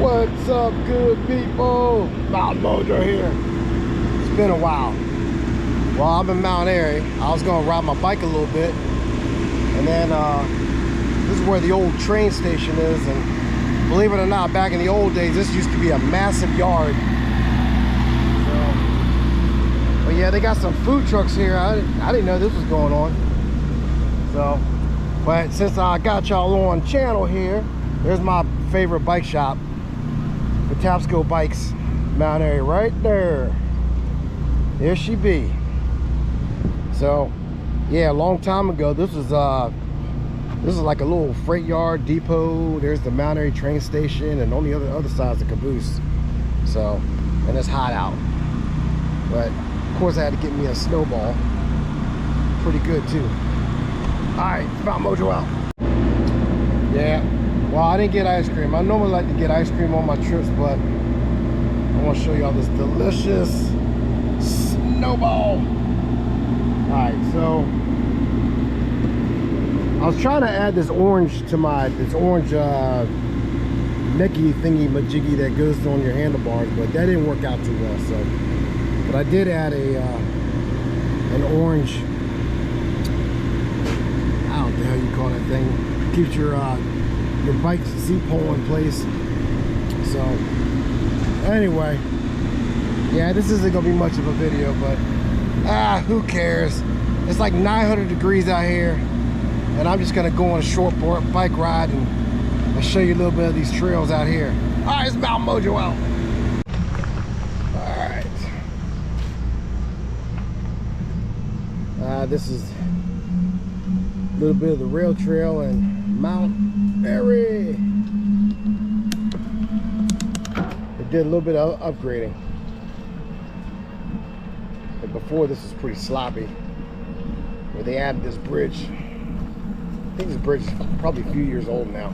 What's up, good people? Mount Mojo here. It's been a while. Well, I'm in Mount Airy. I was gonna ride my bike a little bit, and then this is where the old train station is. And believe it or not, back in the old days, this used to be a massive yard. So, but yeah, they got some food trucks here. I didn't know this was going on. So, but since I got y'all on channel here, there's my favorite bike shop. The Tapsco Bikes, Mount Airy, right there. There she be. So, yeah, a long time ago, this is like a little freight yard depot. There's the Mount Airy train station, and on the other side is the caboose. So, and it's hot out. But of course, I had to get me a snowball. Pretty good too. All right, Mount Mojo out. Yeah. Well, I didn't get ice cream. I normally like to get ice cream on my trips, but I want to show y'all this delicious snowball. Alright, so I was trying to add this orange to this orange necky thingy majiggy that goes on your handlebars, but that didn't work out too well. So, but I did add an orange, I don't know what the hell you call that thing. Keeps your bike's seat pole in place. So anyway, yeah, this isn't gonna be much of a video, but who cares? It's like 900 degrees out here, and I'm just gonna go on a short bike ride and show you a little bit of these trails out here. All right, it's Mount Mojo out. All right, this is a little bit of the rail trail and Mount Airy. It did a little bit of upgrading. And before, this was pretty sloppy. Where they added this bridge. I think this bridge is probably a few years old now.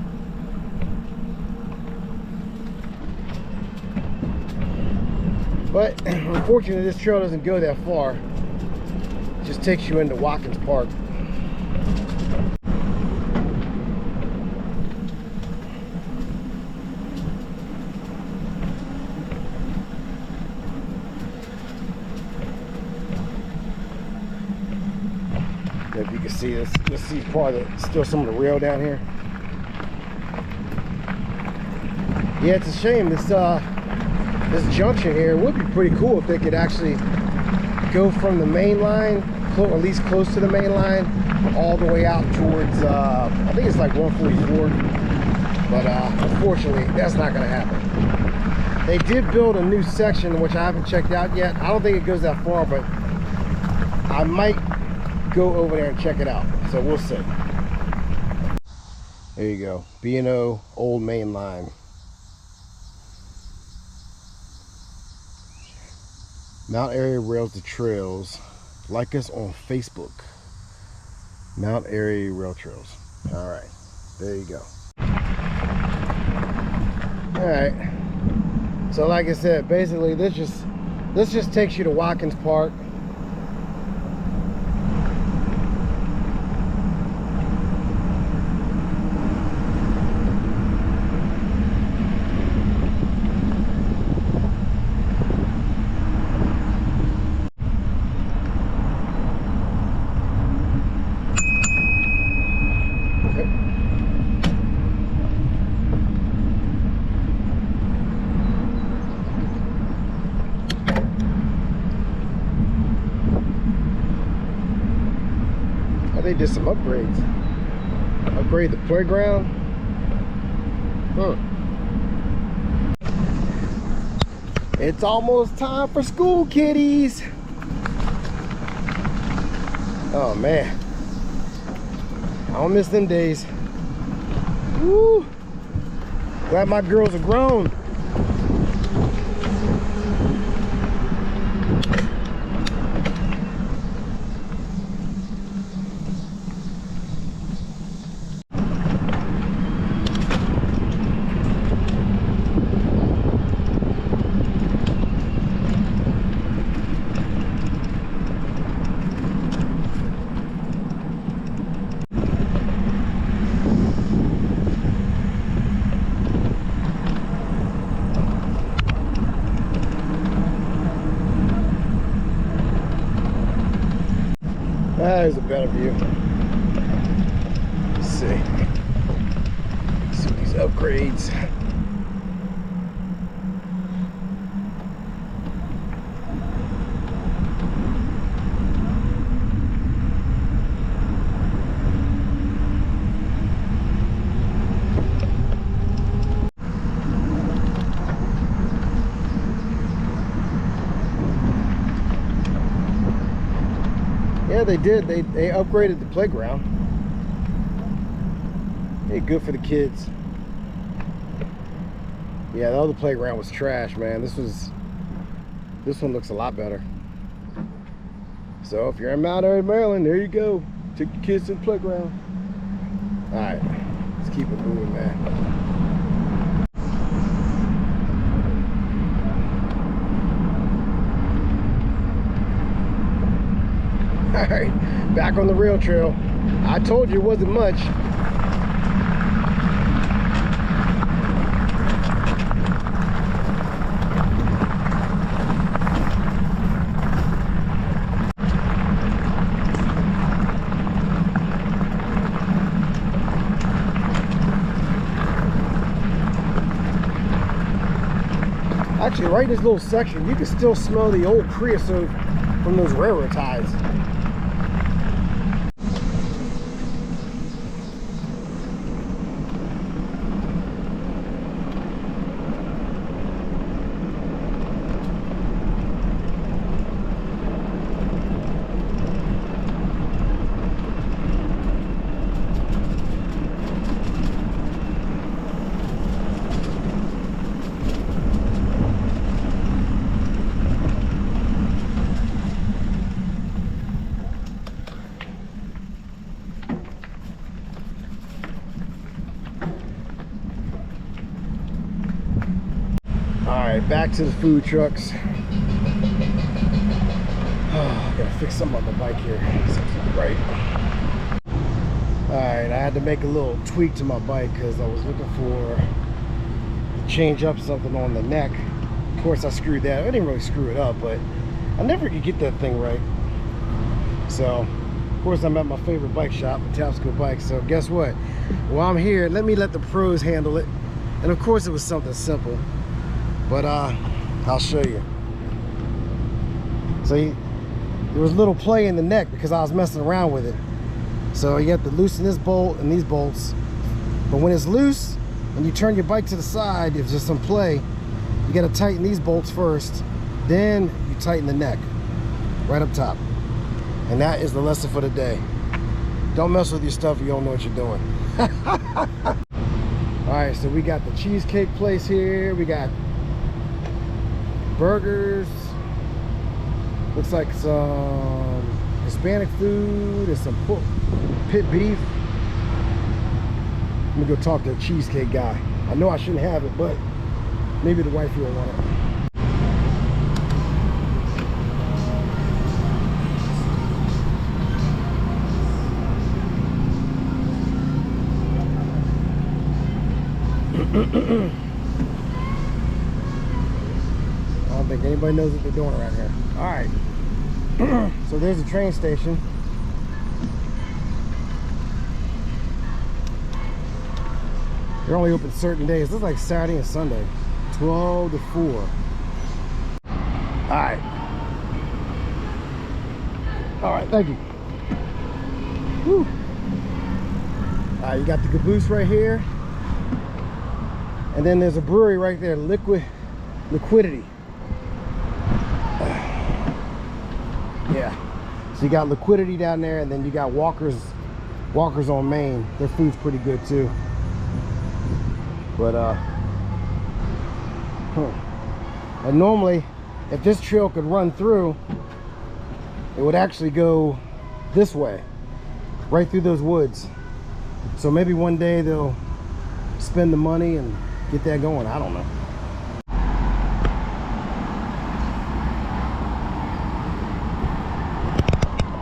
But unfortunately, this trail doesn't go that far. It just takes you into Watkins Park. If you can see this, you'll see part of still some of the rail down here. Yeah, it's a shame this junction here. It would be pretty cool if they could actually go from the main line, or at least close to the main line, all the way out towards I think it's like 144. But unfortunately, that's not going to happen. They did build a new section which I haven't checked out yet. I don't think it goes that far, but I might go over there and check it out, so we'll see. There you go, B&O Old Main Line. Mount Airy Rails to Trails. Like us on Facebook, Mount Airy Rail Trails. All right, there you go. All right, so like I said, basically this just takes you to Watkins Park. They did some upgrades. Upgrade the playground. It's almost time for school, kiddies. Oh man, I don't miss them days. Woo! Glad my girls are grown. is a better view. Let's see. Let's see these upgrades. Yeah, they did. They upgraded the playground. Hey, good for the kids. Yeah, the other playground was trash, man. This one looks a lot better. So if you're in Mount Airy, Maryland, there you go. Take your kids to the playground. All right, let's keep it moving, man. All right, back on the rail trail. I told you it wasn't much. Actually, right in this little section, you can still smell the old creosote from those railroad ties. Alright, back to the food trucks. Oh, I gotta fix something on the bike here. Something's right. Alright, I had to make a little tweak to my bike because I was looking for to change up something on the neck. Of course, I screwed that. I didn't really screw it up, but I never could get that thing right. So, of course, I'm at my favorite bike shop, Tapsco Bikes. So, guess what? While I'm here, let the pros handle it. And of course, it was something simple. But I'll show you. So there was a little play in the neck because I was messing around with it. So you have to loosen this bolt and these bolts. But when it's loose and you turn your bike to the side, if there's some play, you got to tighten these bolts first. Then you tighten the neck right up top. And that is the lesson for the day. Don't mess with your stuff if you don't know what you're doing. All right, so we got the cheesecake place here. We got burgers, looks like some Hispanic food and some pit beef. Let me go talk to the cheesecake guy. I know I shouldn't have it, but maybe the wifey will want it. I don't think anybody knows what they're doing around here. All right. So there's the train station. They're only open certain days. This is like Saturday and Sunday, 12 to 4. All right. All right, thank you. Whew. All right, you got the caboose right here. And then there's a brewery right there, Liquidity. Yeah, so you got Liquidity down there, and then you got Walker's on Main. Their food's pretty good too. But and normally, if this trail could run through, it would actually go this way, right through those woods. So maybe one day they'll spend the money and get that going. I don't know.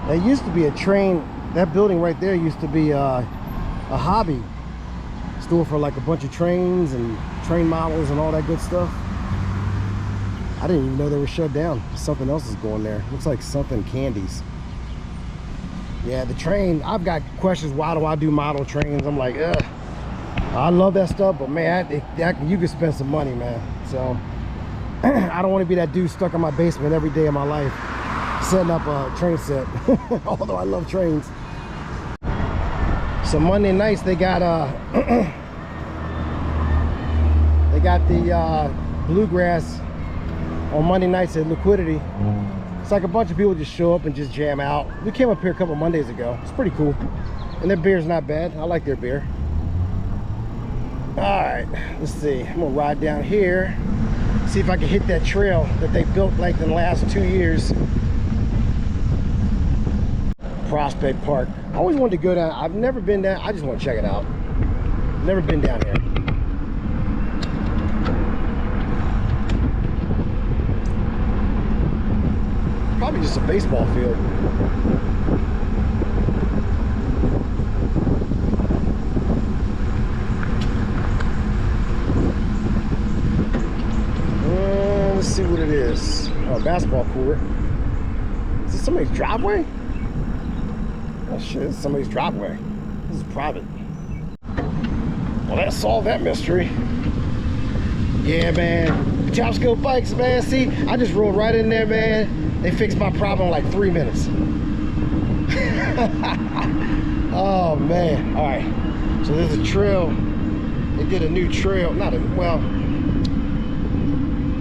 There used to be a train, that building right there used to be a hobby store for like a bunch of trains and train models and all that good stuff. I didn't even know they were shut down. Something else is going there. Looks like something candies. Yeah, the train, I've got questions. Why do I do model trains? I'm like, ugh. I love that stuff, but man, you can spend some money, man. So I don't want to be that dude stuck in my basement every day of my life setting up a train set. Although I love trains. So Monday nights they got they got the bluegrass on Monday nights at Liquidity. It's like a bunch of people just show up and just jam out. We came up here a couple Mondays ago. It's pretty cool, and their beer's not bad. I like their beer. All right, let's see. I'm gonna ride down here, see if I can hit that trail that they built like in the last 2 years. Prospect Park. I always wanted to go down. I've never been down. I just want to check it out. Never been down here. Probably just a baseball field. Let's see what it is. Oh, basketball court. Is this somebody's driveway? Oh shit, it's somebody's driveway. This is private. Well, that solved that mystery. Yeah, man. Chopscope bikes, man. See, I just rolled right in there, man. They fixed my problem in like 3 minutes. Oh man. All right. So there's a trail. They did a new trail. Not a, well,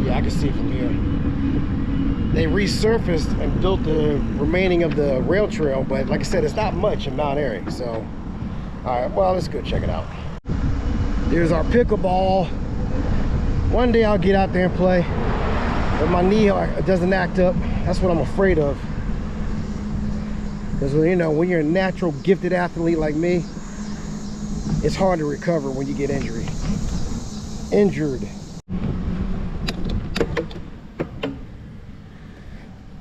yeah, I can see from here. They resurfaced and built the remaining of the rail trail, but like I said, it's not much in Mount Airy. So, all right, well, let's go check it out. There's our pickleball. One day I'll get out there and play, but my knee doesn't act up. That's what I'm afraid of. Because, you know, when you're a natural gifted athlete like me, it's hard to recover when you get injured.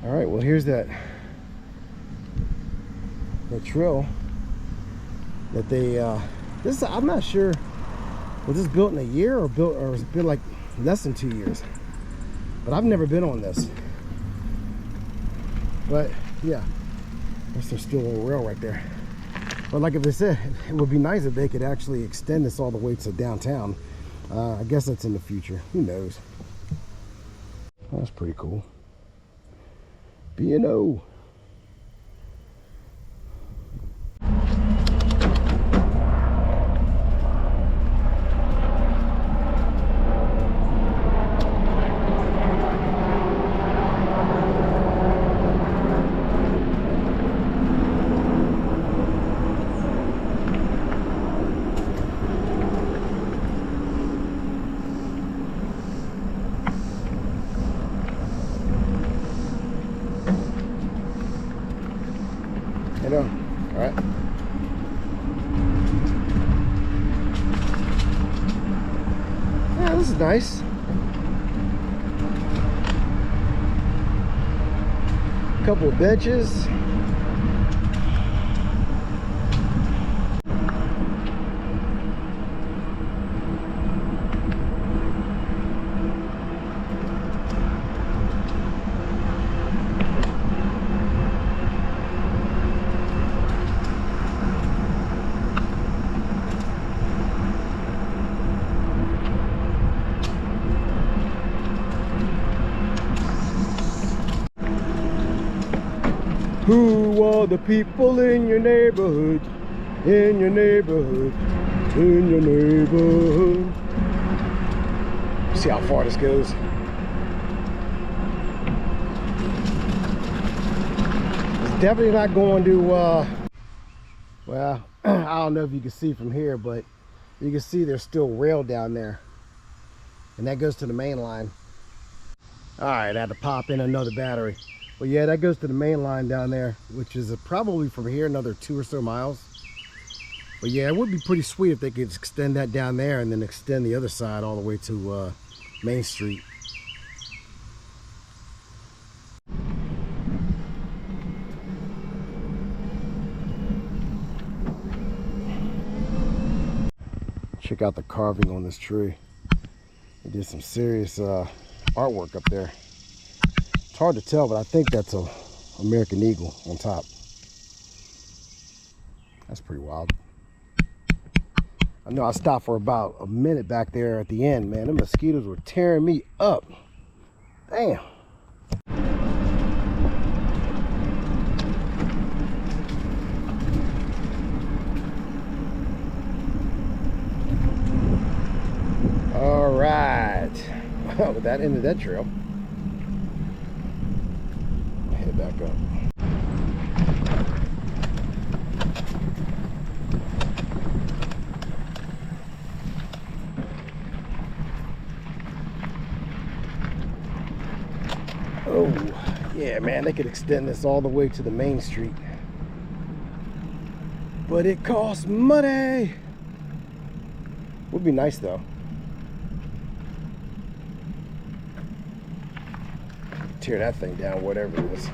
All right, well, here's that trail that they this, I'm not sure, was this built in a year or was it been like less than 2 years? But I've never been on this. But yeah, there's some steel rail right there. But like they said, it would be nice if they could actually extend this all the way to downtown. I guess that's in the future. Who knows? That's pretty cool. B&O. You know, all right. Yeah, this is nice. Couple of benches. Who are the people in your neighborhood? In your neighborhood? In your neighborhood? See how far this goes. It's definitely not going to, well, I don't know if you can see from here, but you can see there's still rail down there. And that goes to the main line. All right, I had to pop in another battery. But yeah, that goes to the main line down there, which is probably from here another 2 or so miles. But yeah, it would be pretty sweet if they could extend that down there and then extend the other side all the way to Main Street. Check out the carving on this tree. They did some serious artwork up there. It's hard to tell, but I think that's a American eagle on top. That's pretty wild. I know I stopped for about a minute back there at the end, man. The mosquitoes were tearing me up. Damn. All right. Well, with that ended that trail. Head back up. Oh, yeah, man, they could extend this all the way to the main street. But it costs money. Would be nice, though. Tear that thing down, whatever it is.